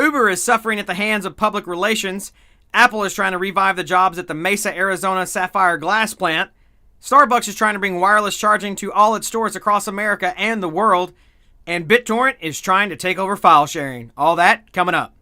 Uber is suffering at the hands of public relations. Apple is trying to revive the jobs at the Mesa, Arizona Sapphire Glass plant. Starbucks is trying to bring wireless charging to all its stores across America and the world. And BitTorrent is trying to take over file sharing. All that coming up.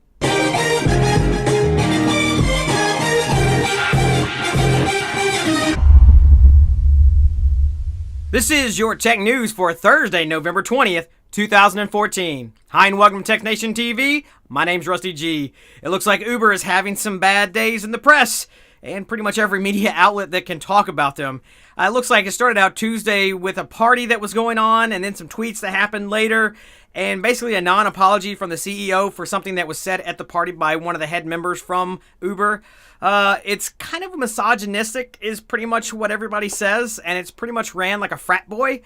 This is your tech news for Thursday, November 20th, 2014. Hi and welcome to txTNationTV. My name's Rusty G. It looks like Uber is having some bad days in the press and pretty much every media outlet that can talk about them. It looks like it started out Tuesday with a party that was going on and then some tweets that happened later and basically a non-apology from the CEO for something that was said at the party by one of the head members from Uber. It's kind of misogynistic is pretty much what everybody says, and it's pretty much ran like a frat boy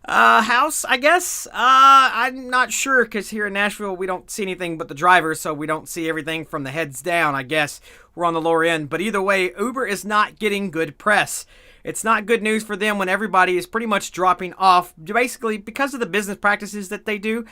house, I guess. I'm not sure because here in Nashville we don't see anything but the drivers, so we don't see everything from the heads down, I guess. We're on the lower end. But either way, Uber is not getting good press. It's not good news for them when everybody is pretty much dropping off, basically because of the business practices that they do.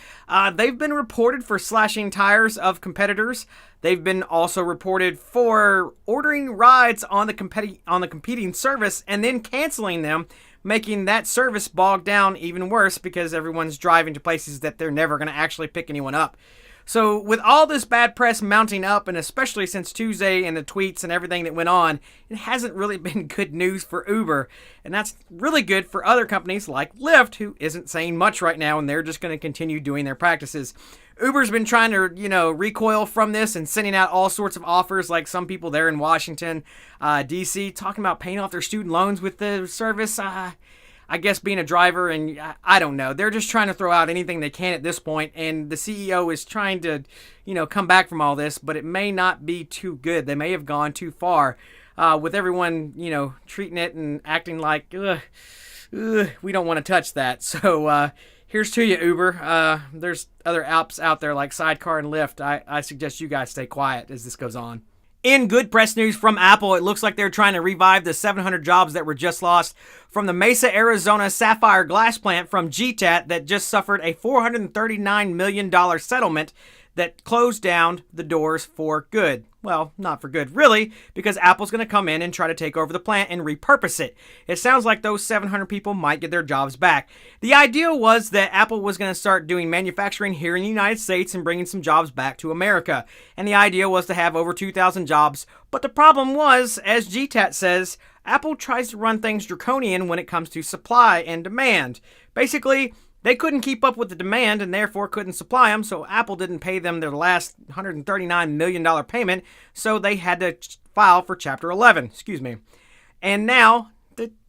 They've been reported for slashing tires of competitors. They've been also reported for ordering rides on the competing service and then canceling them, making that service bog down even worse because everyone's driving to places that they're never going to actually pick anyone up. So with all this bad press mounting up, and especially since Tuesday and the tweets and everything that went on, it hasn't really been good news for Uber. And that's really good for other companies like Lyft, who isn't saying much right now, and they're just going to continue doing their practices. Uber's been trying to, recoil from this and sending out all sorts of offers, like some people there in Washington, D.C., talking about paying off their student loans with the service. I guess being a driver, and I don't know. They're just trying to throw out anything they can at this point, and the CEO is trying to, come back from all this, but it may not be too good. They may have gone too far with everyone, treating it and acting like, we don't want to touch that. So here's to you, Uber. There's other apps out there like Sidecar and Lyft. I suggest you guys stay quiet as this goes on. In good press news from Apple, it looks like they're trying to revive the 700 jobs that were just lost from the Mesa, Arizona Sapphire Glass plant from GTAT that just suffered a $439 million settlement that closed down the doors for good. Well, not for good, really, because Apple's going to come in and try to take over the plant and repurpose it. It sounds like those 700 people might get their jobs back. The idea was that Apple was going to start doing manufacturing here in the United States and bringing some jobs back to America. And the idea was to have over 2,000 jobs. But the problem was, as GTAT says, Apple tries to run things draconian when it comes to supply and demand. Basically, they couldn't keep up with the demand and therefore couldn't supply them, so Apple didn't pay them their last $139 million payment, so they had to file for Chapter 11, And now,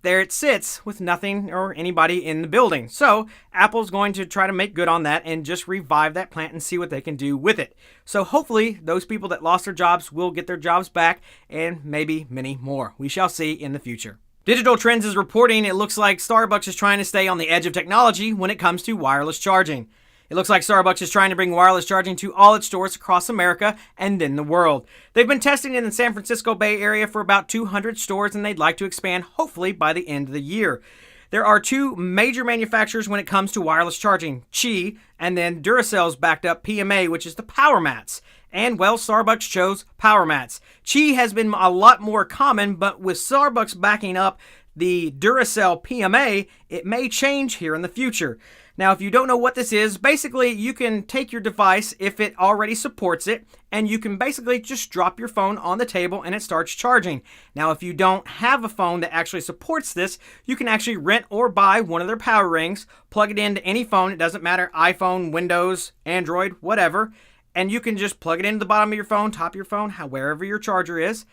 there it sits with nothing or anybody in the building. So, Apple's going to try to make good on that and just revive that plant and see what they can do with it. So, hopefully, those people that lost their jobs will get their jobs back, and maybe many more. We shall see in the future. Digital Trends is reporting it looks like Starbucks is trying to stay on the edge of technology when it comes to wireless charging. It looks like Starbucks is trying to bring wireless charging to all its stores across America and in the world. They've been testing it in the San Francisco Bay Area for about 200 stores, and they'd like to expand hopefully by the end of the year. There are two major manufacturers when it comes to wireless charging, Qi, and then Duracell's backed up PMA, which is the power mats. And, well, Starbucks chose power mats. Qi has been a lot more common, but with Starbucks backing up the Duracell PMA, it may change here in the future. Now, if you don't know what this is, basically you can take your device if it already supports it, and you can basically just drop your phone on the table and it starts charging. Now, if you don't have a phone that actually supports this, you can actually rent or buy one of their power rings, plug it into any phone, it doesn't matter, iPhone, Windows, Android, whatever, and you can just plug it into the bottom of your phone, top of your phone, wherever your charger is,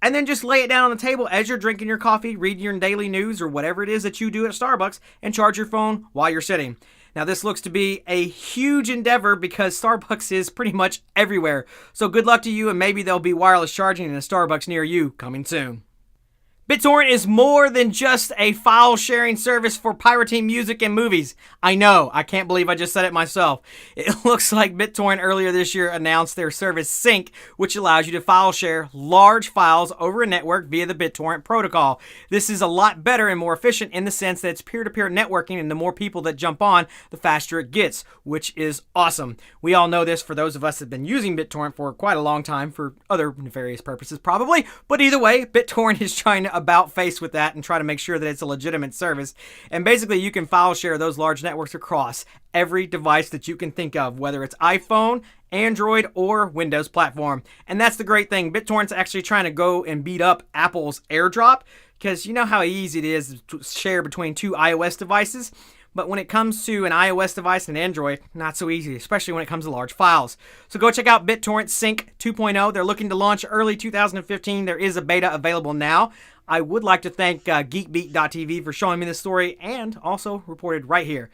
and then just lay it down on the table as you're drinking your coffee, reading your daily news, or whatever it is that you do at Starbucks, and charge your phone while you're sitting. Now, this looks to be a huge endeavor because Starbucks is pretty much everywhere. So good luck to you, and maybe there'll be wireless charging in a Starbucks near you coming soon. BitTorrent is more than just a file sharing service for pirating music and movies. I know, I can't believe I just said it myself. It looks like BitTorrent earlier this year announced their service Sync, which allows you to file share large files over a network via the BitTorrent protocol. This is a lot better and more efficient in the sense that it's peer-to-peer networking, and the more people that jump on, the faster it gets, which is awesome. We all know this for those of us that have been using BitTorrent for quite a long time for other nefarious purposes probably, but either way, BitTorrent is trying to about face with that and try to make sure that it's a legitimate service. And basically you can file share those large networks across every device that you can think of, whether it's iPhone, Android, or Windows platform. And that's the great thing. BitTorrent's actually trying to go and beat up Apple's AirDrop, because you know how easy it is to share between two iOS devices. But when it comes to an iOS device and Android, not so easy, especially when it comes to large files. So go check out BitTorrent Sync 2.0. They're looking to launch early 2015. There is a beta available now. I would like to thank geekbeat.tv for showing me this story, and also reported right here.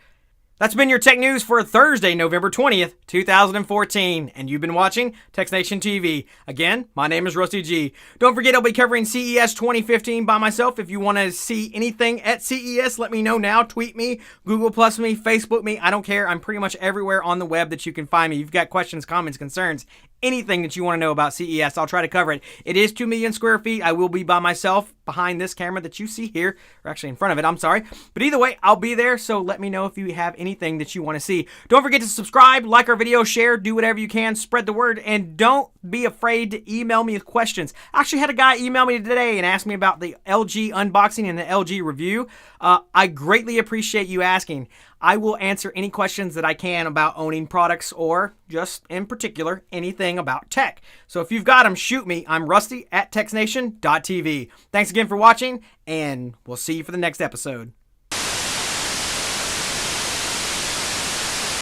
That's been your tech news for Thursday, November 20th, 2014. And you've been watching txtNationTV. Again, my name is Rusty G. Don't forget, I'll be covering CES 2015 by myself. If you want to see anything at CES, let me know now. Tweet me, Google Plus me, Facebook me. I don't care. I'm pretty much everywhere on the web that you can find me. You've got questions, comments, concerns, anything that you want to know about CES, I'll try to cover it. It is 2 million square feet. I will be by myself behind this camera that you see here, or actually in front of it, I'm sorry. But either way, I'll be there, so let me know if you have anything that you want to see. Don't forget to subscribe, like our video, share, do whatever you can, spread the word, and don't be afraid to email me with questions. I actually had a guy email me today and ask me about the LG unboxing and the LG review. I greatly appreciate you asking. I will answer any questions that I can about owning products, or just in particular, anything about tech. So if you've got them, shoot me. I'm Rusty at txtNation.tv. Thanks again for watching, and we'll see you for the next episode.